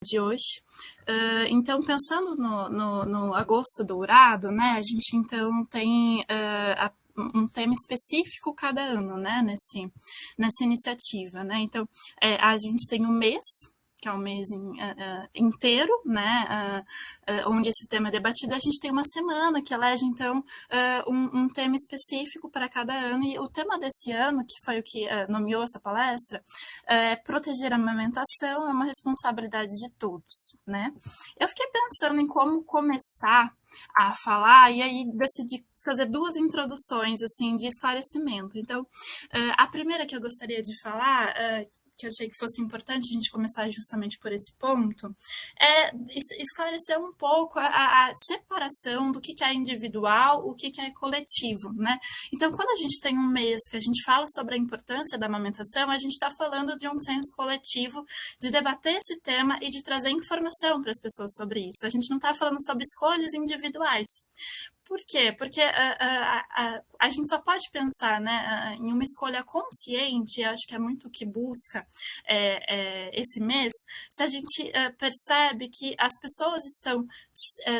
de hoje. Então, pensando no Agosto Dourado, né, a gente então tem um tema específico cada ano, né, nessa iniciativa, né? Então, a gente tem um mês, que é um mês inteiro, né, onde esse tema é debatido. A gente tem uma semana que elege, então, um tema específico para cada ano, e o tema desse ano, que foi o que nomeou essa palestra, é proteger a amamentação é uma responsabilidade de todos, né? Eu fiquei pensando em como começar a falar, e aí decidi fazer duas introduções, assim, de esclarecimento. Então, a primeira que eu gostaria de falar, que eu achei que fosse importante a gente começar justamente por esse ponto, é esclarecer um pouco a separação do que é individual, o que é coletivo, né? Então, quando a gente tem um mês que a gente fala sobre a importância da amamentação, a gente está falando de um senso coletivo, de debater esse tema e de trazer informação para as pessoas sobre isso. A gente não está falando sobre escolhas individuais. Por quê? Porque a gente só pode pensar, né, em uma escolha consciente, acho que é muito o que busca esse mês, se a gente percebe que as pessoas estão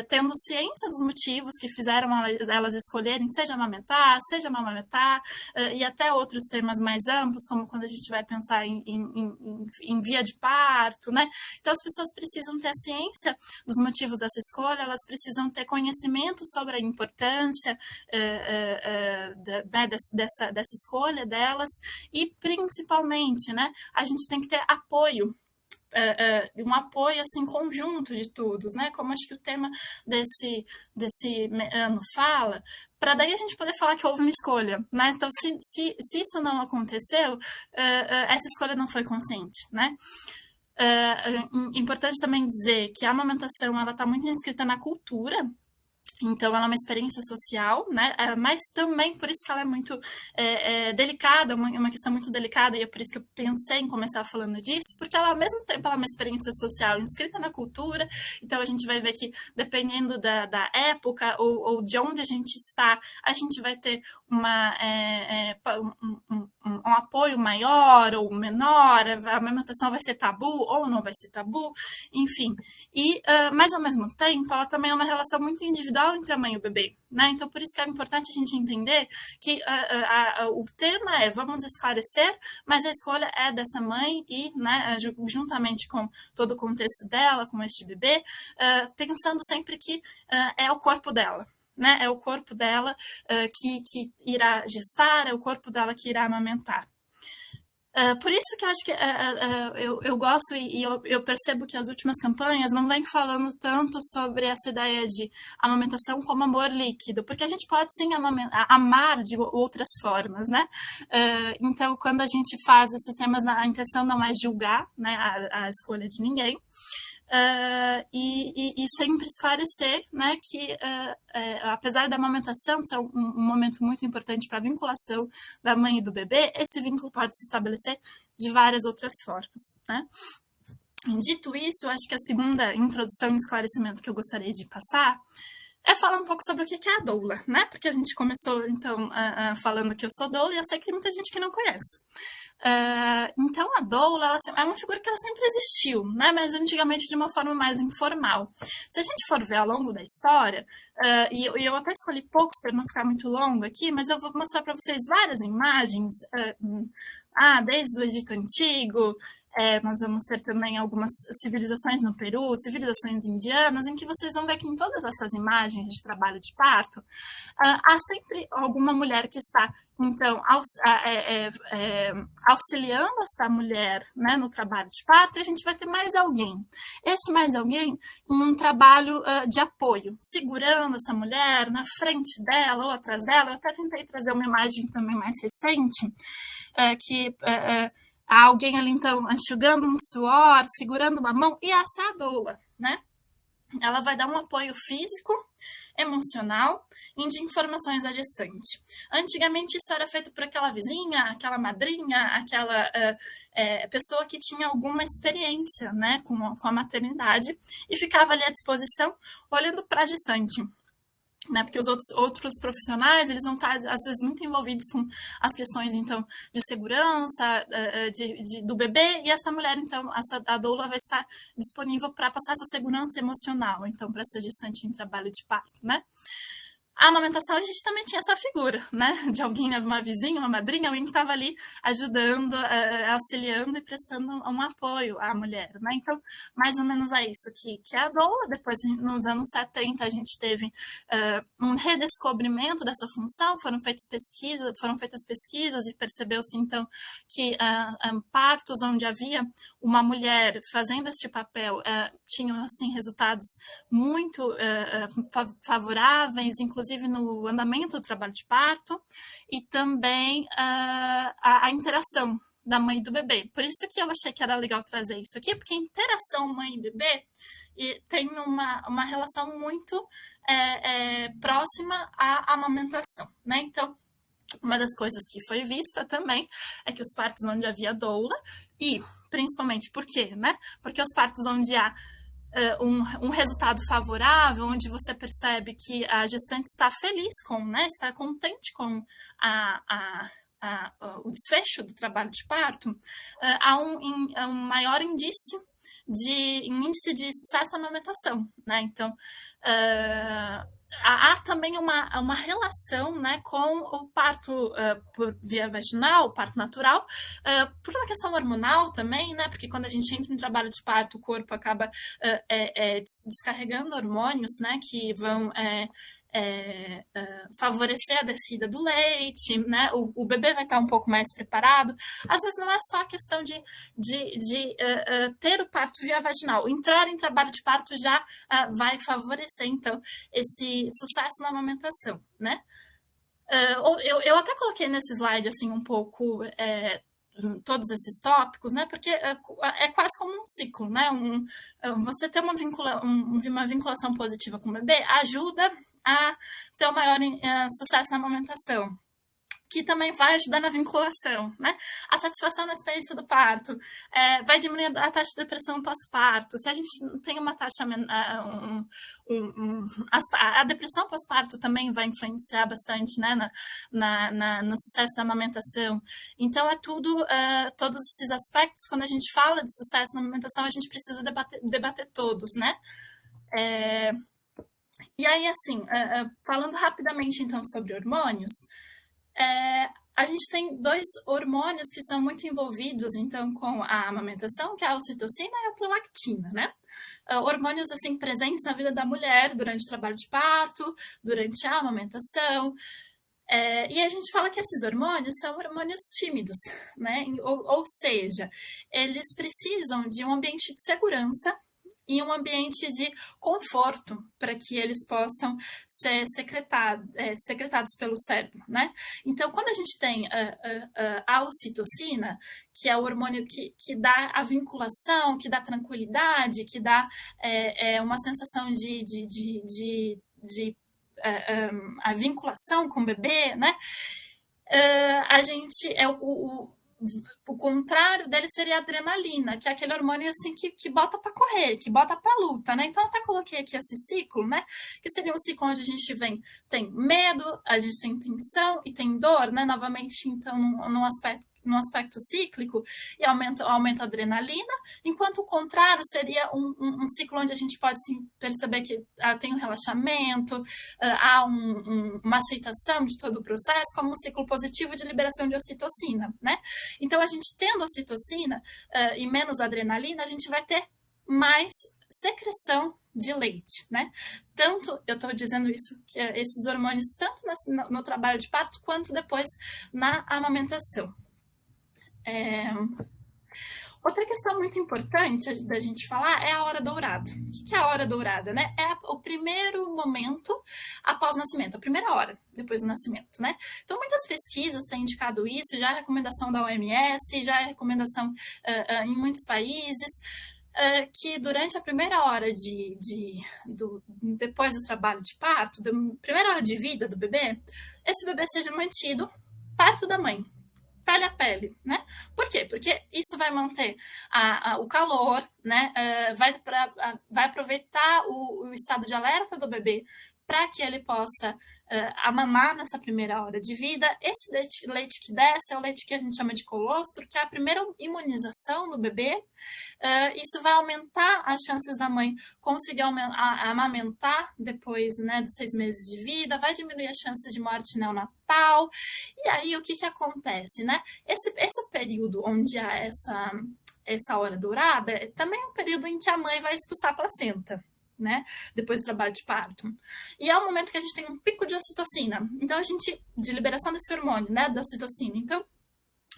tendo ciência dos motivos que fizeram elas escolherem, seja amamentar, seja não amamentar, e até outros temas mais amplos, como quando a gente vai pensar em via de parto, né? Então, as pessoas precisam ter ciência dos motivos dessa escolha, elas precisam ter conhecimento sobre a importância dessa escolha delas, e principalmente, né, a gente tem que ter apoio, um apoio assim conjunto de todos, né? Como acho que o tema desse ano fala, para daí a gente poder falar que houve uma escolha, né? Então, se isso não aconteceu, essa escolha não foi consciente, né? Importante também dizer que a amamentação ela está muito inscrita na cultura. Então, ela é uma experiência social, né? Mas também por isso que ela é muito delicada, uma questão muito delicada, e é por isso que eu pensei em começar falando disso, porque ela, ao mesmo tempo, ela é uma experiência social inscrita na cultura. Então, a gente vai ver que, dependendo da época ou de onde a gente está, a gente vai ter um apoio maior ou menor, a amamentação vai ser tabu ou não vai ser tabu, enfim. Mas, ao mesmo tempo, ela também é uma relação muito individual entre a mãe e o bebê, né? Então, por isso que é importante a gente entender que o tema é vamos esclarecer, mas a escolha é dessa mãe e, né, juntamente com todo o contexto dela, com este bebê, pensando sempre que é o corpo dela, né? É o corpo dela que irá gestar, é o corpo dela que irá amamentar. Por isso que eu acho que eu gosto e eu percebo que as últimas campanhas não vêm falando tanto sobre essa ideia de amamentação como amor líquido, porque a gente pode sim amar de outras formas, né? Então, quando a gente faz esses temas, a intenção não é julgar, né, a escolha de ninguém, e sempre esclarecer, né, que apesar da amamentação ser um momento muito importante para a vinculação da mãe e do bebê, esse vínculo pode se estabelecer de várias outras formas, né? Dito isso, eu acho que a segunda introdução e esclarecimento que eu gostaria de passar é falar um pouco sobre o que é a doula, né? Porque a gente começou, então, falando que eu sou doula, e eu sei que tem muita gente que não conhece. Então, a doula ela é uma figura que ela sempre existiu, né? Mas antigamente de uma forma mais informal. Se a gente for ver ao longo da história, e eu até escolhi poucos para não ficar muito longo aqui, mas eu vou mostrar para vocês várias imagens, desde o Egito Antigo. Nós vamos ter também algumas civilizações no Peru, civilizações indianas, em que vocês vão ver que em todas essas imagens de trabalho de parto, há sempre alguma mulher que está, então, auxiliando esta mulher, né, no trabalho de parto, e a gente vai ter mais alguém. Este mais alguém em um trabalho de apoio, segurando essa mulher na frente dela ou atrás dela. Eu até tentei trazer uma imagem também mais recente, há alguém ali, então, enxugando um suor, segurando uma mão, e essa é a doula, né? Ela vai dar um apoio físico, emocional e de informações à gestante. Antigamente, isso era feito por aquela vizinha, aquela madrinha, aquela pessoa que tinha alguma experiência, né, com a maternidade, e ficava ali à disposição, olhando para a gestante. né? Porque os outros profissionais, eles vão estar, às vezes, muito envolvidos com as questões, então, de segurança do bebê, e essa mulher, então, a doula vai estar disponível para passar essa segurança emocional, então, para essa gestante em trabalho de parto, né? A amamentação, a gente também tinha essa figura, né? De alguém, uma vizinha, uma madrinha, alguém que estava ali ajudando, auxiliando e prestando um apoio à mulher, né? Então, mais ou menos é isso que é a doula. Depois, nos anos 70, a gente teve um redescobrimento dessa função, foram feitas pesquisas e percebeu-se, então, que partos onde havia uma mulher fazendo este papel tinham, assim, resultados muito favoráveis, inclusive no andamento do trabalho de parto, e também a interação da mãe e do bebê. Por isso que eu achei que era legal trazer isso aqui, porque a interação mãe e bebê tem uma relação muito próxima à amamentação, né? Então, uma das coisas que foi vista também é que os partos onde havia doula, e principalmente por quê, né? Porque os partos onde há um resultado favorável, onde você percebe que a gestante está feliz com, né, está contente com o desfecho do trabalho de parto, há um maior índice de sucesso na amamentação, né? Então, há também uma relação, né, com o parto por via vaginal, o parto natural, por uma questão hormonal também, né? Porque quando a gente entra em trabalho de parto, o corpo acaba descarregando hormônios, né, que vão favorecer a descida do leite, né? O bebê vai estar um pouco mais preparado. Às vezes não é só a questão de ter o parto via vaginal. Entrar em trabalho de parto já vai favorecer, então, esse sucesso na amamentação, né? Eu até coloquei nesse slide, assim, um pouco todos esses tópicos, né? Porque é quase como um ciclo, né? Você ter uma vinculação positiva com o bebê ajuda a ter um maior sucesso na amamentação, que também vai ajudar na vinculação, né? A satisfação na experiência do parto vai diminuir a taxa de depressão pós-parto. Se a gente tem uma taxa a depressão pós-parto também vai influenciar bastante, né, no sucesso da amamentação. Então é todos esses aspectos. Quando a gente fala de sucesso na amamentação, a gente precisa debater todos, né? E aí, assim, falando rapidamente, então, sobre hormônios, a gente tem dois hormônios que são muito envolvidos, então, com a amamentação, que é a ocitocina e a prolactina, né? Hormônios, assim, presentes na vida da mulher durante o trabalho de parto, durante a amamentação. E a gente fala que esses hormônios são hormônios tímidos, né? Ou seja, eles precisam de um ambiente de segurança e um ambiente de conforto para que eles possam ser secretados pelo cérebro, né? Então, quando a gente tem a ocitocina, que é o hormônio que dá a vinculação, que dá tranquilidade, que dá uma sensação de a vinculação com o bebê, né? A gente o contrário dele seria a adrenalina, que é aquele hormônio assim que bota para correr, que bota para luta, né? Então eu até coloquei aqui esse ciclo, né? Que seria um ciclo onde a gente tem medo, a gente tem tensão e tem dor, né? Novamente, então, num aspecto cíclico, e aumenta a adrenalina, enquanto o contrário seria um ciclo onde a gente pode sim, perceber que tem um relaxamento, há uma aceitação de todo o processo, como um ciclo positivo de liberação de ocitocina, né? Então, a gente tendo ocitocina e menos adrenalina, a gente vai ter mais secreção de leite, né? Tanto, eu estou dizendo isso, que esses hormônios, tanto no trabalho de parto, quanto depois na amamentação. Outra questão muito importante da gente falar é a hora dourada. O que é a hora dourada, né? É o primeiro momento após o nascimento, a primeira hora depois do nascimento, né? Então, muitas pesquisas têm indicado isso, já é recomendação da OMS, já é recomendação em muitos países, que durante a primeira hora depois do trabalho de parto, primeira hora de vida do bebê, esse bebê seja mantido perto da mãe, pele a pele, né? Por quê? Porque isso vai manter o calor, né? Vai aproveitar o estado de alerta do bebê para que ele possa amamar nessa primeira hora de vida. Esse leite que desce é o leite que a gente chama de colostro, que é a primeira imunização do bebê. Isso vai aumentar as chances da mãe conseguir amamentar depois, né, dos 6 meses de vida, vai diminuir a chance de morte neonatal. E aí, o que acontece, né? Esse período onde há essa hora dourada também é um período em que a mãe vai expulsar a placenta, né? Depois do trabalho de parto. E é o momento que a gente tem um pico de ocitocina. Então, de liberação desse hormônio, né? Da ocitocina. Então,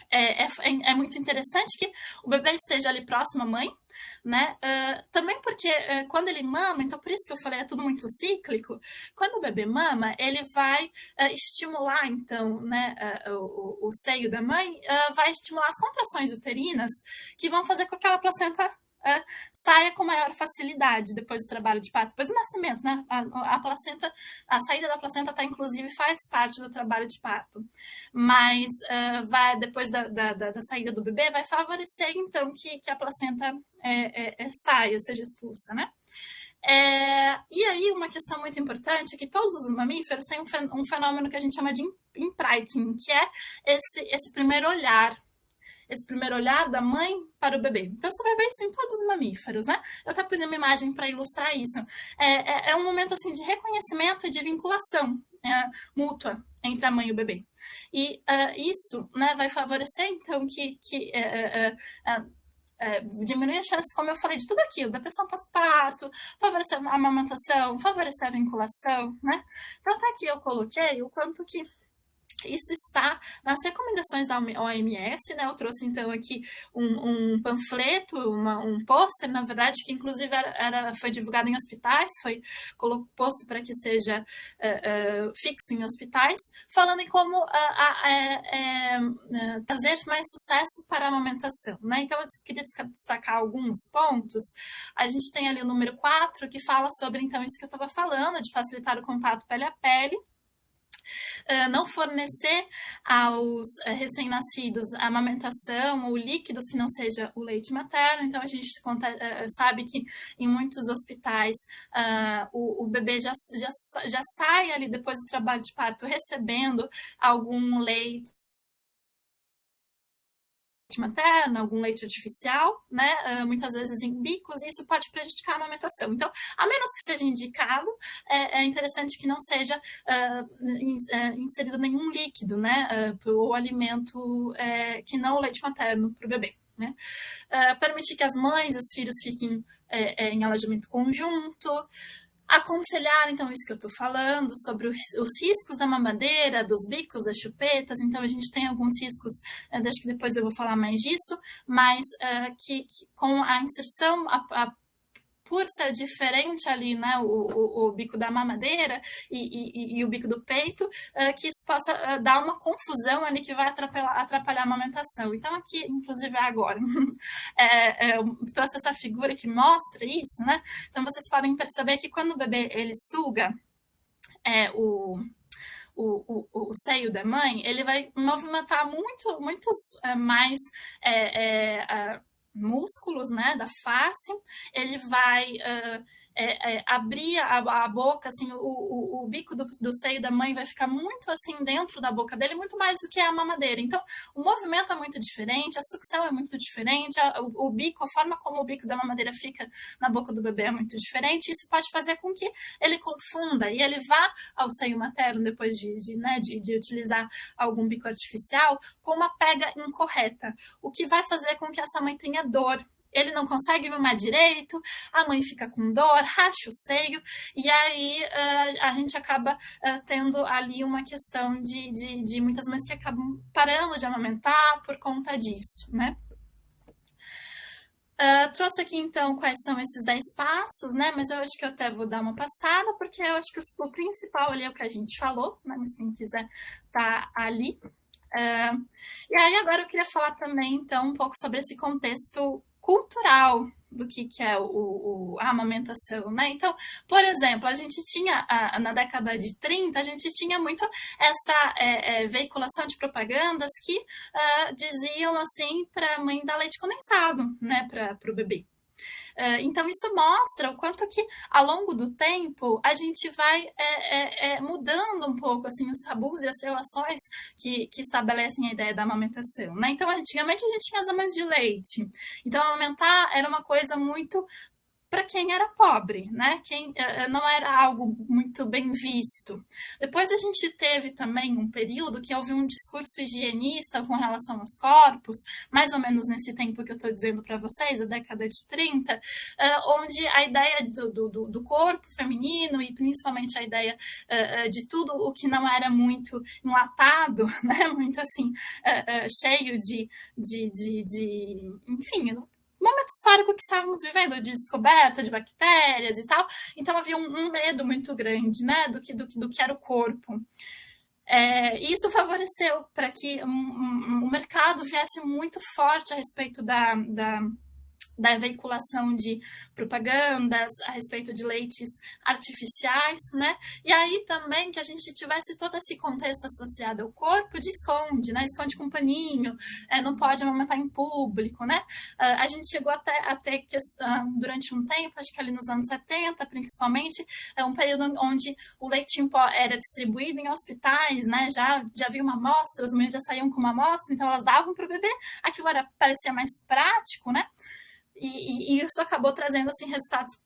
é muito interessante que o bebê esteja ali próximo à mãe, né? Também porque quando ele mama, então por isso que eu falei, é tudo muito cíclico. Quando o bebê mama, ele vai estimular, então, né, o seio da mãe, vai estimular as contrações uterinas que vão fazer com que aquela placenta saia com maior facilidade depois do trabalho de parto, depois do nascimento, né? A placenta, a saída da placenta inclusive faz parte do trabalho de parto, mas depois da saída do bebê vai favorecer então que a placenta saia, seja expulsa, né? E aí uma questão muito importante é que todos os mamíferos têm um fenômeno que a gente chama de imprinting, que é esse primeiro olhar da mãe para o bebê. Então, você vai ver isso em todos os mamíferos, né? Eu até pus uma imagem para ilustrar isso. É um momento, assim, de reconhecimento e de vinculação mútua entre a mãe e o bebê. E isso, né, vai favorecer, então, que diminuir a chance, como eu falei, de tudo aquilo, da pressão pós-parto, favorecer a amamentação, favorecer a vinculação, né? Então, até aqui eu coloquei o quanto que isso está nas recomendações da OMS, né? Eu trouxe, então, aqui um panfleto, um pôster, na verdade, que inclusive foi divulgado em hospitais, foi posto para que seja fixo em hospitais, falando em como trazer mais sucesso para a amamentação, né? Então, eu queria destacar alguns pontos. A gente tem ali o número 4, que fala sobre, então, isso que eu estava falando, de facilitar o contato pele a pele, não fornecer aos recém-nascidos a amamentação ou líquidos que não seja o leite materno. Então, a gente sabe que em muitos hospitais o bebê já sai ali depois do trabalho de parto recebendo algum leite materna, algum leite artificial, né? Muitas vezes em bicos, e isso pode prejudicar a amamentação. Então, a menos que seja indicado, é interessante que não seja inserido nenhum líquido, né? Ou alimento que não o leite materno para o bebê. Né? Permitir que as mães e os filhos fiquem em alojamento conjunto. Aconselhar, então, isso que eu estou falando, sobre os riscos da mamadeira, dos bicos, das chupetas. Então, a gente tem alguns riscos, acho que depois eu vou falar mais disso, mas que com a inserção, por ser diferente ali, né, o bico da mamadeira e o bico do peito, que isso possa dar uma confusão ali que vai atrapalhar a amamentação. Então, aqui, inclusive agora, eu trouxe essa figura que mostra isso, né? Então, vocês podem perceber que quando o bebê ele suga o seio da mãe, ele vai movimentar muitos mais músculos, né, da face, ele vai abrir a boca, assim, o bico do seio da mãe vai ficar muito assim dentro da boca dele, muito mais do que a mamadeira. Então, o movimento é muito diferente, a sucção é muito diferente, o bico, a forma como o bico da mamadeira fica na boca do bebê é muito diferente. Isso pode fazer com que ele confunda e ele vá ao seio materno depois de utilizar algum bico artificial com uma pega incorreta, o que vai fazer com que essa mãe tenha dor. Ele não consegue mamar direito, a mãe fica com dor, racha o seio, e aí a gente acaba tendo ali uma questão de muitas mães que acabam parando de amamentar por conta disso, né? Trouxe aqui, então, quais são esses 10 passos, né? Mas eu acho que eu até vou dar uma passada, porque eu acho que o principal ali é o que a gente falou, né? Mas quem quiser tá ali. E aí agora eu queria falar também, então, um pouco sobre esse contexto cultural do que é a amamentação, né? Então, por exemplo, a gente tinha, na década de 30, a gente tinha muito essa veiculação de propagandas que diziam assim para a mãe dar leite condensado, né, para o bebê. Então, isso mostra o quanto que, ao longo do tempo, a gente vai mudando um pouco assim, os tabus e as relações que estabelecem a ideia da amamentação. Né? Então, antigamente, a gente tinha as amas de leite. Então, amamentar era uma coisa muito para quem era pobre, né? Quem não era algo muito bem visto. Depois a gente teve também um período que houve um discurso higienista com relação aos corpos, mais ou menos nesse tempo que eu estou dizendo para vocês, a década de 30, onde a ideia do corpo feminino e principalmente a ideia de tudo o que não era muito enlatado, né? Muito assim, cheio enfim, momento histórico que estávamos vivendo, de descoberta de bactérias e tal. Então havia um medo muito grande, né, do que era o corpo. Isso favoreceu para que o mercado viesse muito forte a respeito da veiculação de propagandas a respeito de leites artificiais, né? E aí também que a gente tivesse todo esse contexto associado ao corpo de esconde, né? Esconde com paninho, não pode amamentar em público, né? A gente chegou até a ter durante um tempo, acho que ali nos anos 70, principalmente, um período onde o leite em pó era distribuído em hospitais, né? Já havia uma amostra, as mães já saíam com uma amostra, então elas davam para o bebê, aquilo parecia mais prático, né? E isso acabou trazendo assim, resultados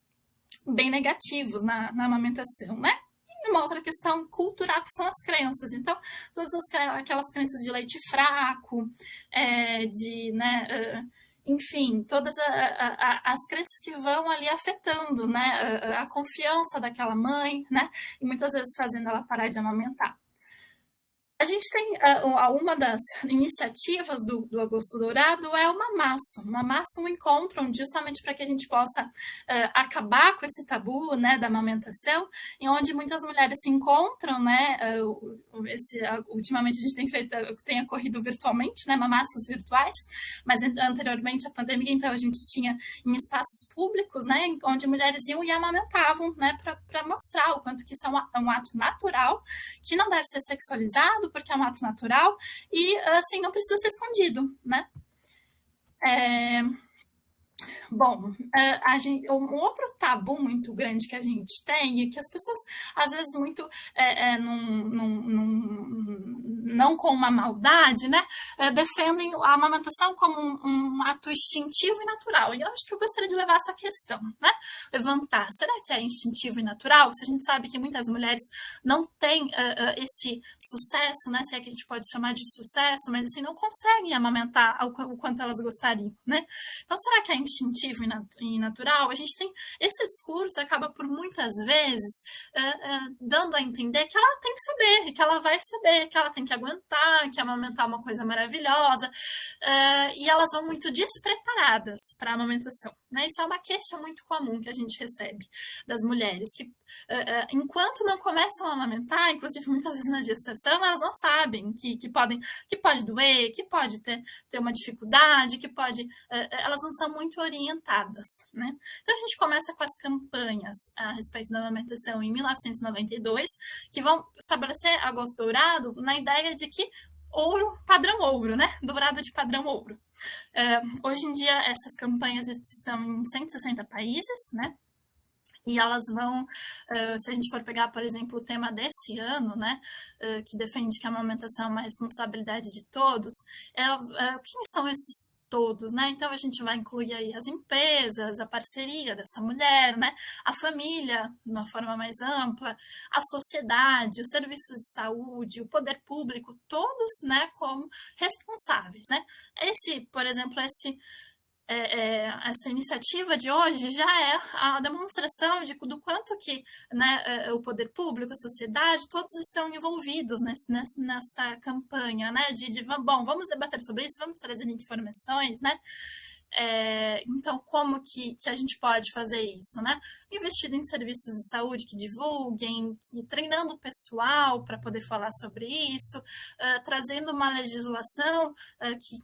bem negativos na amamentação, né? E uma outra questão cultural que são as crenças. Então, todas aquelas crenças de leite fraco, enfim, todas as crenças que vão ali afetando, né, a confiança daquela mãe, né, e muitas vezes fazendo ela parar de amamentar. A gente tem uma das iniciativas do Agosto Dourado é o Mamaço. O Mamaço é um encontro justamente para que a gente possa acabar com esse tabu, né, da amamentação, em onde muitas mulheres se encontram, né, ultimamente a gente tem ocorrido virtualmente, né, mamaços virtuais, mas anteriormente à pandemia, então a gente tinha em espaços públicos, né, onde mulheres iam e amamentavam, né, para mostrar o quanto que isso é um ato natural, que não deve ser sexualizado, porque é um ato natural e, assim, não precisa ser escondido, né? Bom, um outro tabu muito grande que a gente tem e que as pessoas, às vezes, muito não com uma maldade, né, defendem a amamentação como um ato instintivo e natural. E eu acho que eu gostaria de levar essa questão, né? Levantar. Será que é instintivo e natural? Se a gente sabe que muitas mulheres não têm esse sucesso, né? Se é que a gente pode chamar de sucesso, mas assim, não conseguem amamentar o quanto elas gostariam, né? Então, será que é instintivo e natural? A gente tem esse discurso, acaba por muitas vezes dando a entender que ela tem que saber, que ela vai saber, que ela tem que aguentar, que amamentar é uma coisa maravilhosa, e elas vão muito despreparadas para a amamentação, né? Isso é uma queixa muito comum que a gente recebe das mulheres, que enquanto não começam a amamentar, inclusive muitas vezes na gestação, elas não sabem que pode doer, que pode ter uma dificuldade, que pode... elas não são muito orientadas, né? Então a gente começa com as campanhas a respeito da amamentação em 1992, que vão estabelecer Agosto Dourado na ideia de que ouro, padrão ouro, né? Dourado de padrão ouro. Hoje em dia, essas campanhas estão em 160 países, né? E elas vão, se a gente for pegar, por exemplo, o tema desse ano, né, que defende que a amamentação é uma responsabilidade de todos, quem são esses todos, né? Então a gente vai incluir aí as empresas, a parceria dessa mulher, né? A família, de uma forma mais ampla, a sociedade, os serviços de saúde, o poder público, todos, né, como responsáveis, né? Por exemplo, essa iniciativa de hoje já é a demonstração do quanto que, né, o poder público, a sociedade, todos estão envolvidos nessa campanha, né, bom, vamos debater sobre isso, vamos trazer informações, né? Então, como que a gente pode fazer isso, né? Investindo em serviços de saúde que divulguem, treinando o pessoal para poder falar sobre isso, trazendo uma legislação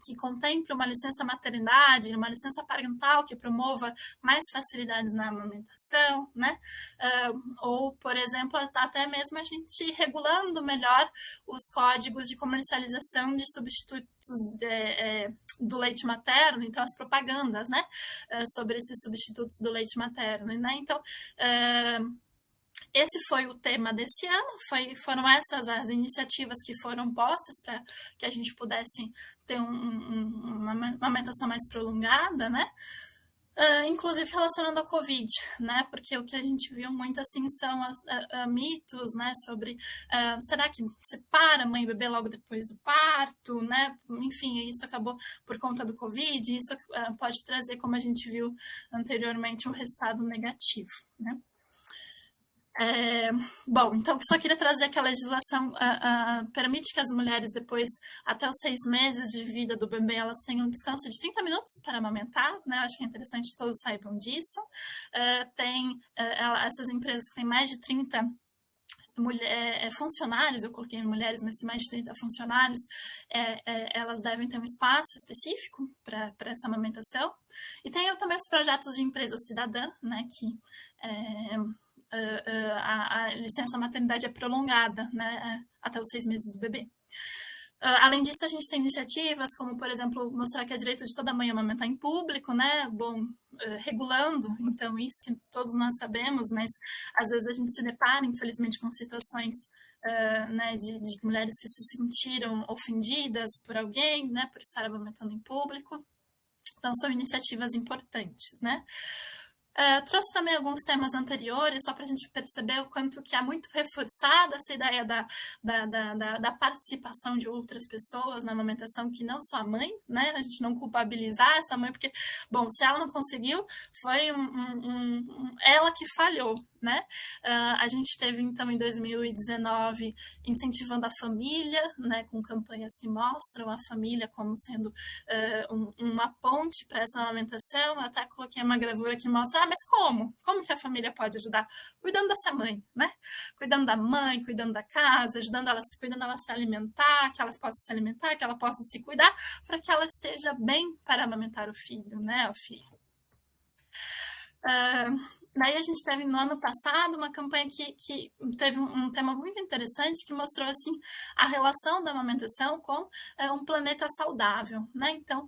que contemple uma licença maternidade, uma licença parental que promova mais facilidades na amamentação, né? Ou, por exemplo, até mesmo a gente regulando melhor os códigos de comercialização de substitutos do leite materno, então as propagandas, né, sobre esses substitutos do leite materno, né? Então, esse foi o tema desse ano, foram essas as iniciativas que foram postas para que a gente pudesse ter uma amamentação mais prolongada, né? Inclusive relacionando à Covid, né? Porque o que a gente viu muito assim são mitos, né? Sobre será que separa mãe e bebê logo depois do parto, né? Enfim, isso acabou por conta do Covid, e isso pode trazer, como a gente viu anteriormente, um resultado negativo, né? Bom, então só queria trazer que a legislação permite que as mulheres, depois, até os 6 meses de vida do bebê, elas tenham um descanso de 30 minutos para amamentar, né? Eu acho que é interessante que todos saibam disso. Essas empresas que têm mais de 30 funcionários, eu coloquei mulheres, mas mais de 30 funcionários, elas devem ter um espaço específico para essa amamentação. E tem também os projetos de empresa cidadã, né, que a licença maternidade é prolongada, né, até os 6 meses do bebê. Além disso, a gente tem iniciativas como, por exemplo, mostrar que é direito de toda mãe amamentar em público, né? Bom, regulando, então, isso que todos nós sabemos, mas às vezes a gente se depara, infelizmente, com situações né, de mulheres que se sentiram ofendidas por alguém, né, por estar amamentando em público. Então, são iniciativas importantes, né? Trouxe também alguns temas anteriores, só para a gente perceber o quanto que é muito reforçada essa ideia da participação de outras pessoas na amamentação, que não só a mãe, né? A gente não culpabilizar essa mãe, porque, bom, se ela não conseguiu, foi ela que falhou, né? A gente teve, então, em 2019, incentivando a família, né, com campanhas que mostram a família como sendo uma ponte para essa amamentação. Eu até coloquei uma gravura que mostra, mas como? Como que a família pode ajudar? Cuidando dessa mãe, né? Cuidando da mãe, cuidando da casa, ajudando ela a se alimentar, que elas possam se alimentar, que ela possa se cuidar, para que ela esteja bem para amamentar o filho, né? O filho. Daí a gente teve no ano passado uma campanha que teve um tema muito interessante que mostrou assim a relação da amamentação com um planeta saudável, né? Então,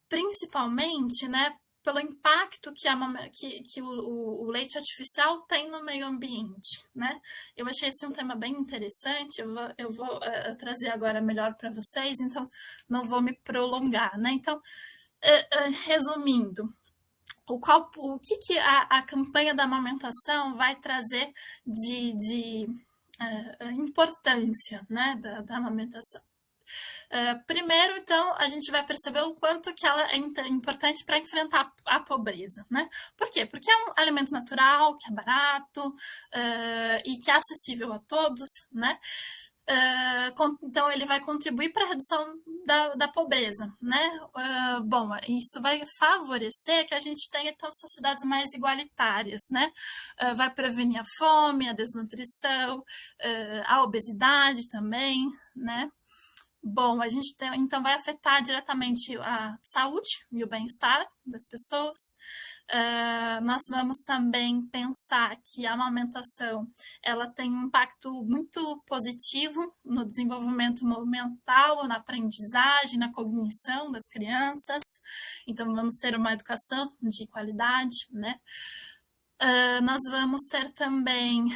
principalmente, né, pelo impacto que o leite artificial tem no meio ambiente, né? Eu achei esse um tema bem interessante, eu vou trazer agora melhor para vocês, então não vou me prolongar, né? Então, resumindo, o que a campanha da amamentação vai trazer de importância, né, da amamentação? Primeiro, então, a gente vai perceber o quanto que ela é importante para enfrentar a pobreza, né? Por quê? Porque é um alimento natural, que é barato e que é acessível a todos, né? Então, ele vai contribuir para a redução da pobreza, né? Bom, isso vai favorecer que a gente tenha, então, sociedades mais igualitárias, né? Vai prevenir a fome, a desnutrição, a obesidade também, né? Bom, a gente então vai afetar diretamente a saúde e o bem-estar das pessoas. Nós vamos também pensar que a amamentação ela tem um impacto muito positivo no desenvolvimento mental, na aprendizagem, na cognição das crianças. Então, vamos ter uma educação de qualidade, né? Nós vamos ter também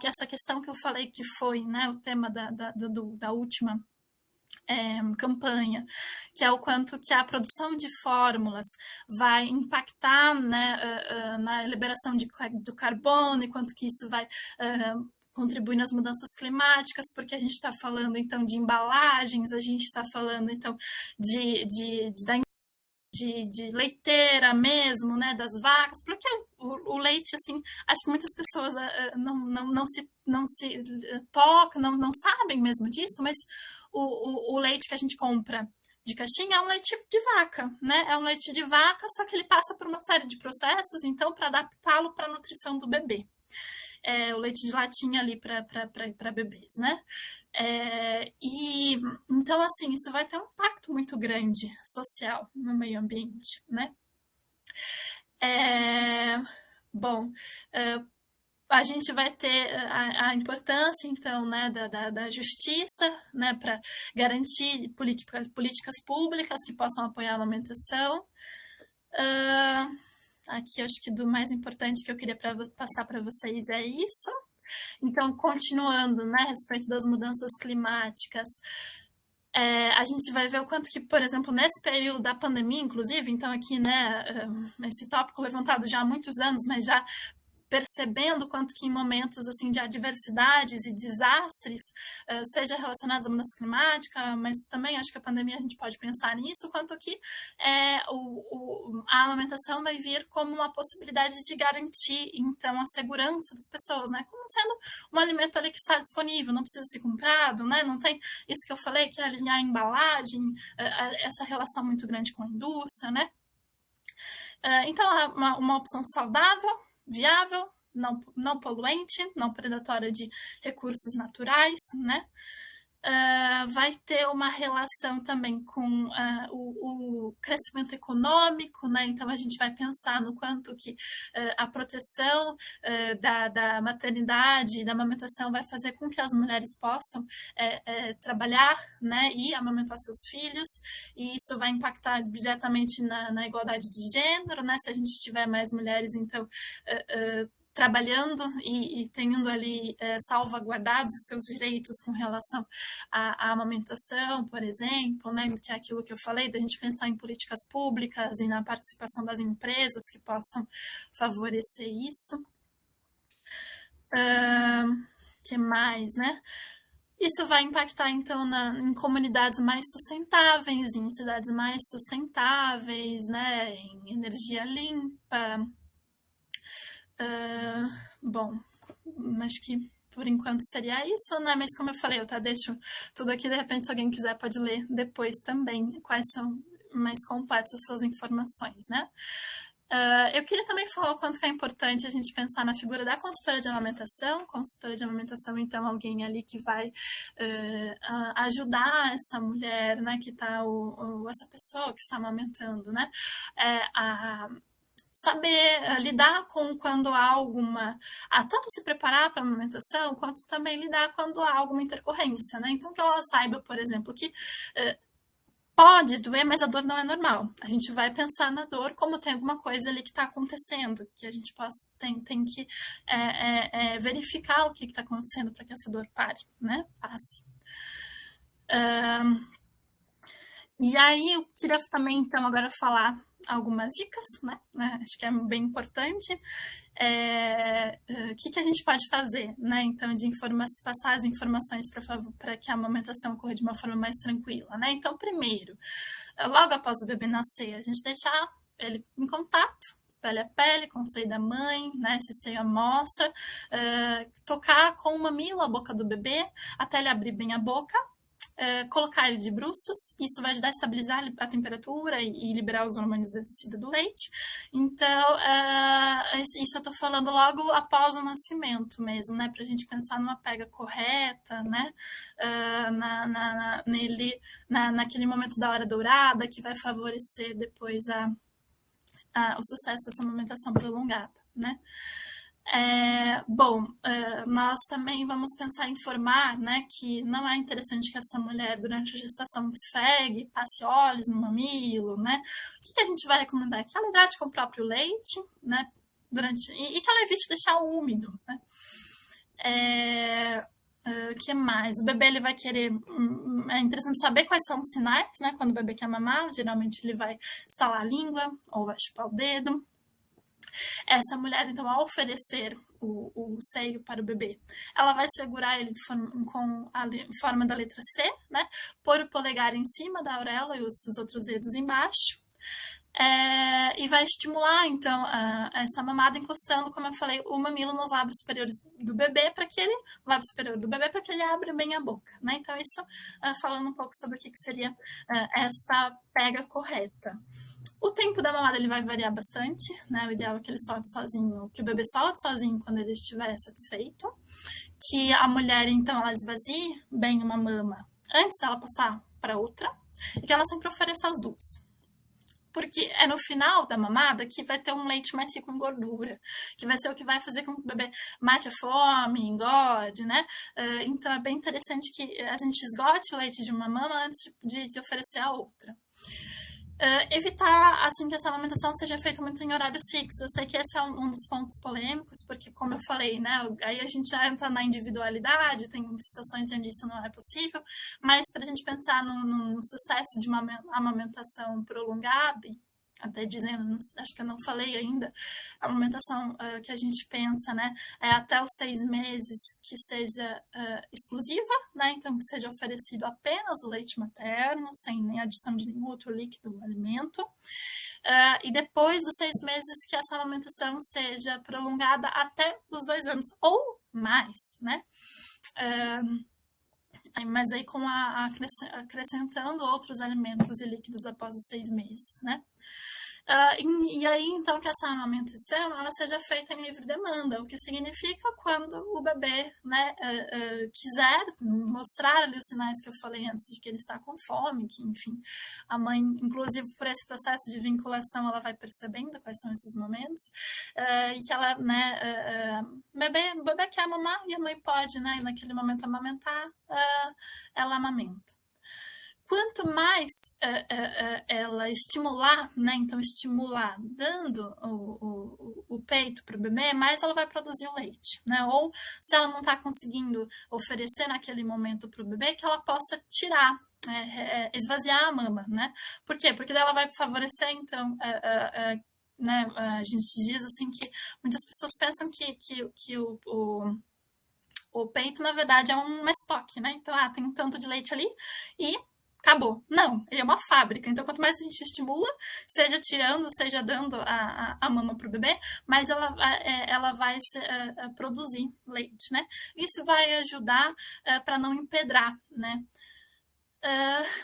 essa questão que eu falei que foi, né, o tema da última campanha, que é o quanto que a produção de fórmulas vai impactar, né, na liberação do carbono e quanto que isso vai contribuir nas mudanças climáticas, porque a gente está falando então de embalagens, a gente está falando então de leiteira mesmo, né, das vacas, porque o leite, assim, acho que muitas pessoas não se tocam, não sabem mesmo disso, mas o leite que a gente compra de caixinha é um leite de vaca, né? É um leite de vaca, só que ele passa por uma série de processos, então, para adaptá-lo para a nutrição do bebê. O leite de latinha ali para bebês, né? E então, assim, isso vai ter um impacto muito grande social no meio ambiente, né? Bom, A gente vai ter a importância, então, né, da justiça, né, para garantir políticas públicas que possam apoiar a amamentação. Aqui, acho que do mais importante que eu queria passar para vocês é isso. Então, continuando, né, a respeito das mudanças climáticas, a gente vai ver o quanto que, por exemplo, nesse período da pandemia, inclusive, então aqui, né, esse tópico levantado já há muitos anos, mas já percebendo quanto que em momentos assim de adversidades e desastres, seja relacionados à mudança climática, mas também acho que a pandemia a gente pode pensar nisso, quanto que a amamentação vai vir como uma possibilidade de garantir, então, a segurança das pessoas, né? Como sendo um alimento ali que está disponível, não precisa ser comprado, né? Não tem isso que eu falei, que é alinhar a embalagem, essa relação muito grande com a indústria, né? Então, é uma opção saudável, viável, não poluente, não predatória de recursos naturais, né? Vai ter uma relação também com o crescimento econômico, né? Então a gente vai pensar no quanto que a proteção da maternidade e da amamentação vai fazer com que as mulheres possam trabalhar, né? E amamentar seus filhos, e isso vai impactar diretamente na igualdade de gênero, né? Se a gente tiver mais mulheres, então trabalhando e tendo ali salvaguardados os seus direitos com relação à amamentação, por exemplo, né, que é aquilo que eu falei, da gente pensar em políticas públicas e na participação das empresas que possam favorecer isso. Que mais, né? Isso vai impactar, então, em comunidades mais sustentáveis, em cidades mais sustentáveis, né, em energia limpa. Bom, acho que por enquanto seria isso, né? Mas como eu falei, eu deixo tudo aqui, de repente, se alguém quiser, pode ler depois também quais são mais completas essas informações, né? Eu queria também falar o quanto que é importante a gente pensar na figura da consultora de amamentação. Consultora de amamentação, então, alguém ali que vai ajudar essa mulher, né, que tá, essa pessoa que está amamentando, né, a saber lidar com quando há alguma... tanto se preparar para a amamentação, quanto também lidar quando há alguma intercorrência, né? Então, que ela saiba, por exemplo, que pode doer, mas a dor não é normal. A gente vai pensar na dor como tem alguma coisa ali que está acontecendo, que a gente tem que verificar o que está acontecendo para que essa dor pare, né? Passe. E aí, eu queria também, então, agora falar algumas dicas, né? Acho que é bem importante. O que a gente pode fazer, né? Então, passar as informações para que a amamentação ocorra de uma forma mais tranquila, né? Então, primeiro, logo após o bebê nascer, a gente deixar ele em contato, pele a pele, com o seio da mãe, né? Esse seio à mostra, tocar com o mamilo a boca do bebê até ele abrir bem a boca. Colocar ele de bruços, isso vai ajudar a estabilizar a temperatura e liberar os hormônios da descida do leite. Então, isso eu tô falando logo após o nascimento mesmo, né? Pra gente pensar numa pega correta, né? Naquele momento da hora dourada, que vai favorecer depois o sucesso dessa amamentação prolongada, né? Nós também vamos pensar em informar, né, que não é interessante que essa mulher, durante a gestação, esfregue, passe óleos no mamilo, né? O que a gente vai recomendar? Que ela hidrate com o próprio leite, né? E que ela evite deixar úmido, né? Que mais? O bebê, ele vai querer... É interessante saber quais são os sinais, né? Quando o bebê quer mamar, geralmente ele vai estalar a língua ou vai chupar o dedo. Essa mulher, então, ao oferecer o seio para o bebê, ela vai segurar ele com a forma da letra C, né? Pôr o polegar em cima da auréola e os outros dedos embaixo. E vai estimular, então, essa mamada encostando, como eu falei, o mamilo nos lábios superiores do bebê, para que ele abra bem a boca, né? Então, isso falando um pouco sobre o que seria esta pega correta. O tempo da mamada, ele vai variar bastante, né? O ideal é que ele solte sozinho, que o bebê solte sozinho quando ele estiver satisfeito. Que a mulher, então, ela esvazie bem uma mama antes dela passar para outra, e que ela sempre ofereça as duas. porque é no final da mamada que vai ter um leite mais rico em gordura, que vai ser o que vai fazer com que o bebê mate a fome, engorde, né? Então é bem interessante que a gente esgote o leite de uma mama antes de oferecer a outra. Evitar assim que essa amamentação seja feita muito em horários fixos. Eu sei que esse é um dos pontos polêmicos, porque como eu falei, né, aí a gente já entra na individualidade, tem situações onde isso não é possível, mas para a gente pensar no sucesso de uma amamentação prolongada, até dizendo, acho que eu não falei ainda, a amamentação que a gente pensa, né, é até os 6 meses que seja exclusiva, né, então que seja oferecido apenas o leite materno, sem nem adição de nenhum outro líquido ou alimento, e depois dos 6 meses que essa amamentação seja prolongada até os 2 anos, ou mais, né, mas aí com acrescentando outros alimentos e líquidos após os 6 meses, né? E aí, então, que essa amamentação ela seja feita em livre demanda, o que significa quando o bebê, né, quiser mostrar ali os sinais que eu falei antes de que ele está com fome, que, enfim, a mãe, inclusive por esse processo de vinculação, ela vai percebendo quais são esses momentos, e que ela, né, o bebê quer mamar e a mãe pode, né, naquele momento amamentar, ela amamenta. Quanto mais ela estimular, né? Então, estimular dando o peito para o bebê, mais ela vai produzir o leite, né? Ou se ela não está conseguindo oferecer naquele momento para o bebê, que ela possa tirar, esvaziar a mama, né? Por quê? Porque daí ela vai favorecer, então, né? A gente diz assim que muitas pessoas pensam que o peito, na verdade, é um estoque, né? Então, tem um tanto de leite ali e acabou. Não, ele é uma fábrica. Então, quanto mais a gente estimula, seja tirando, seja dando a mama para o bebê, mais ela vai produzir leite, né? Isso vai ajudar para não empedrar, né?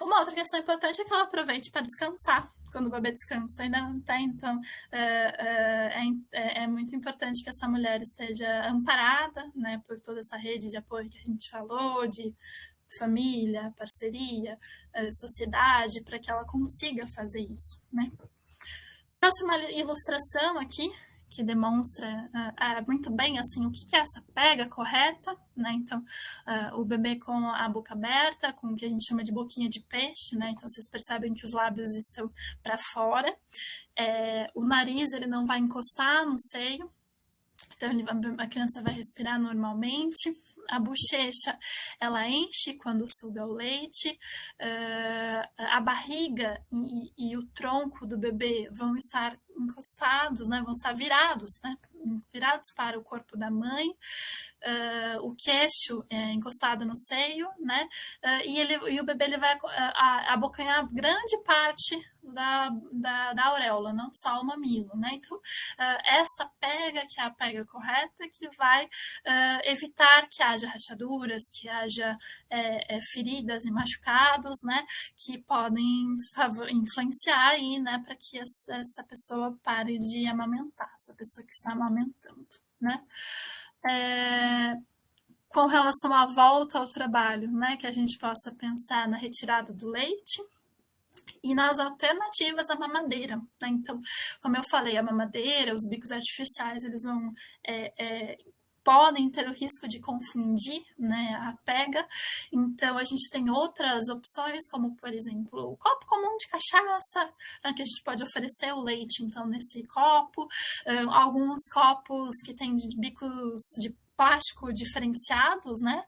Uma outra questão importante é que ela aproveite para descansar. Quando o bebê descansa, ainda não tem, então é muito importante que essa mulher esteja amparada, né, por toda essa rede de apoio que a gente falou, de família, parceria, sociedade, para que ela consiga fazer isso, né? Próxima ilustração aqui, que demonstra muito bem assim o que é essa pega correta, né? Então, o bebê com a boca aberta, com o que a gente chama de boquinha de peixe, né? Então, vocês percebem que os lábios estão para fora, o nariz ele não vai encostar no seio, então a criança vai respirar normalmente. A bochecha, ela enche quando suga o leite, a barriga e o tronco do bebê vão estar encostados, né, vão estar virados, né, virados para o corpo da mãe, o queixo encostado no seio, né, e o bebê ele vai abocanhar grande parte da auréola, não só o mamilo, né? Então, esta pega, que é a pega correta, que vai evitar que haja rachaduras, que haja feridas e machucados, né? Que podem influenciar aí, né? Para que essa pessoa pare de amamentar, essa pessoa que está amamentando, né? Com relação à volta ao trabalho, né? Que a gente possa pensar na retirada do leite e nas alternativas à mamadeira, né? Então, como eu falei, a mamadeira, os bicos artificiais, eles vão podem ter o risco de confundir, né, a pega. Então, a gente tem outras opções, como, por exemplo, o copo comum de cachaça, né, que a gente pode oferecer o leite, então, nesse copo. Alguns copos que têm bicos de plástico diferenciados, né?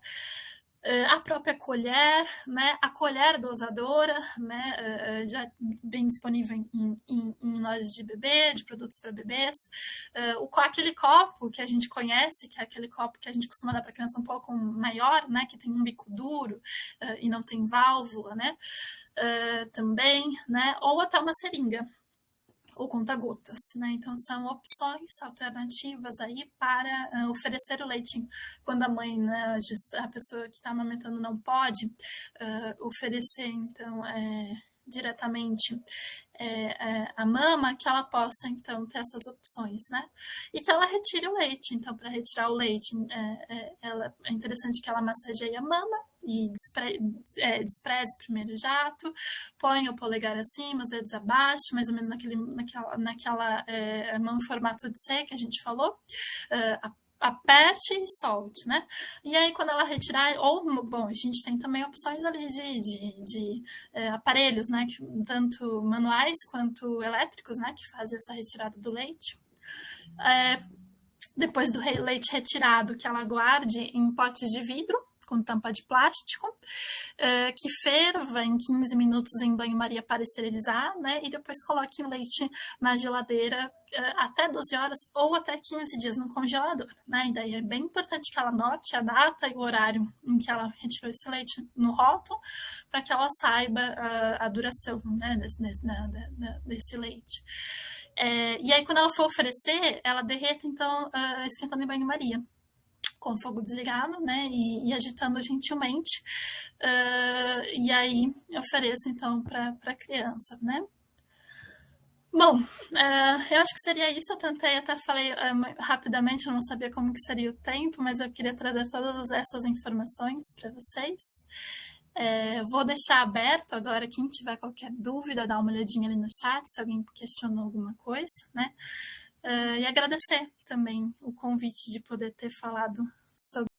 A própria colher, né? A colher dosadora, né? Já bem disponível em lojas de bebê, de produtos para bebês. Aquele copo que a gente conhece, que é aquele copo que a gente costuma dar para criança um pouco maior, né? Que tem um bico duro e não tem válvula, né? Também, né? Ou até uma seringa, ou conta-gotas, né? Então, são opções alternativas aí para oferecer o leite quando a mãe, né, a pessoa que está amamentando não pode oferecer, então, diretamente a mama, que ela possa, então, ter essas opções, né? E que ela retire o leite. Então, para retirar o leite, é interessante que ela massageie a mama e despreze o primeiro jato, põe o polegar acima, os dedos abaixo, mais ou menos naquela mão em formato de C que a gente falou, aperte e solte, né? E aí, quando ela retirar, bom, a gente tem também opções ali de aparelhos, né? Tanto manuais quanto elétricos, né? Que fazem essa retirada do leite. Depois do leite retirado, que ela guarde em potes de vidro, com tampa de plástico, que ferva em 15 minutos em banho-maria para esterilizar, né? E depois coloque o leite na geladeira até 12 horas ou até 15 dias no congelador, né? E daí é bem importante que ela anote a data e o horário em que ela retirou esse leite no rótulo, para que ela saiba a duração, né, desse leite. E aí, quando ela for oferecer, ela derreta, então, esquentando em banho-maria, com o fogo desligado, né, e agitando gentilmente, e aí ofereço, então, para a criança, né. Bom, eu acho que seria isso. Eu tentei, até falei rapidamente, eu não sabia como que seria o tempo, mas eu queria trazer todas essas informações para vocês. Vou deixar aberto agora, quem tiver qualquer dúvida, dá uma olhadinha ali no chat, se alguém questionou alguma coisa, né? E agradecer também o convite de poder ter falado sobre